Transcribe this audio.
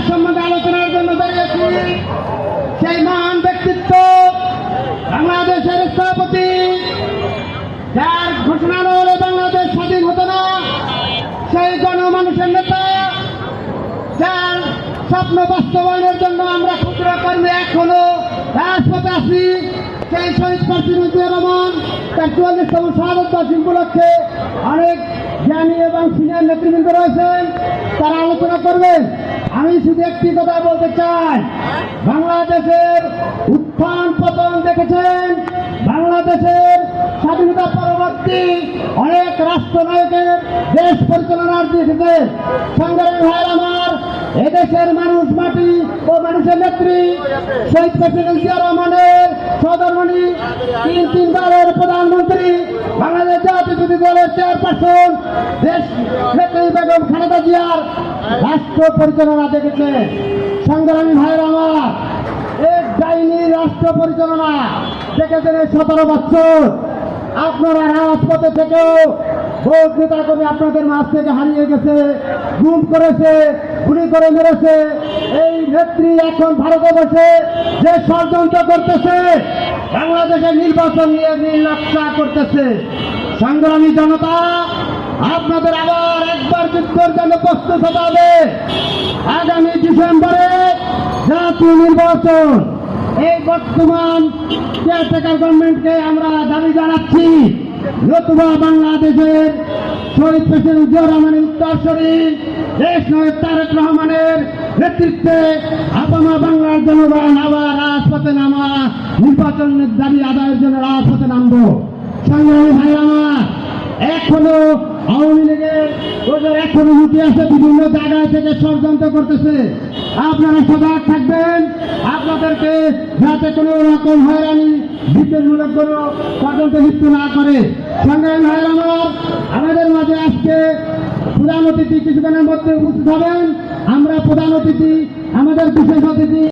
যার সম্বন্ধে আলোচনার জন্য দাঁড়িয়েছি সেই মহান ব্যক্তিত্ব, বাংলাদেশের স্থপতি, যার ঘোষণা না হলে বাংলাদেশ স্বাধীন হতো না, সেই গণমানুষের নেতা, যার স্বপ্ন বাস্তবায়নের জন্য আমরা ক্ষুদ্র কর্মী এখনো রাজপথে আছি, সেই শহীদ প্রার্থী মুজিবুর রহমান তার ৪৪তম শাহাদত বার্ষিকী উপলক্ষে অনেক জ্ঞানী এবং সিনিয়র নেতৃবৃন্দ রয়েছেন, তারা আলোচনা করবেন। আমি শুধু একটি কথা বলতে চাই, বাংলাদেশের উত্থান পতন দেখেছেন, বাংলাদেশের স্বাধীনতা পরবর্তী অনেক রাষ্ট্রনায়কের দেশ পরিচালনার দিকে সংগ্রামী ভাই আমার, এদেশের মানুষ মাটি ও মানুষের নেত্রী শহীদ প্রেসিডেন্ট জিয়া রহমানের সহধর্মিণী, তিনবারের প্রধানমন্ত্রী, বাংলাদেশ জাতীয়তাবাদী দলের চেয়ারপারসন দেশ নেত্রী বেগম খালেদা জিয়ার রাষ্ট্র পরিচালনা দেখেছে। সংগ্রামী ভাইয়ের আমার, এক ডাইনি রাষ্ট্র পরিচালনা দেখেছেন 17 বছর। আপনারা রাজপথে থেকেও বহু নেতা কর্মী আপনাদের মাঝ থেকে হারিয়ে গেছে, গুম করেছে, গুলি করে মেরেছে। এই নেত্রী এখন ভারতে বসে যে ষড়যন্ত্র করতেছে, বাংলাদেশের নির্বাচন নিয়ে নির্লক্ষা করতেছে। সংগ্রামী জনতা, আপনাদের আবার একবার যুদ্ধের জন্য প্রস্তুত হতে হবে। আগামী ডিসেম্বরে জাতীয় নির্বাচন, এই বর্তমান কেয়ারটেকার গভর্নমেন্টকে আমরা দাবি জানাচ্ছি, নতুবা বাংলাদেশের শহীদ প্রেসিডেন্ট জিয়া রহমানের উত্তরসূরি দেশ নায়ক তারেক রহমানের নেতৃত্বে আপামা বাংলার জনগণ আবার রাজপথে নামা, নির্বাচনের দাবি আদায়ের জন্য রাজপথে নামবো। সংগ্রামী ভাই আমার, এখনো আওয়ামী লীগের ওদের এখনো লুটি আছে, বিভিন্ন জায়গায় থেকে ষড়যন্ত্র করতেছে। আপনারা সজাগ থাকবেন, আপনাদেরকে যাতে কোনো রকম হয়রানি বিদ্বেষমূলক কোনো ষড়যন্ত্র লিপ্ত না করে। সংগ্রামী ভাই আমার, আমাদের মাঝে আজকে প্রধান অতিথি কিছুক্ষণের মধ্যে উপস্থিত হবেন। আমরা প্রধান অতিথি, আমাদের বিশেষ অতিথি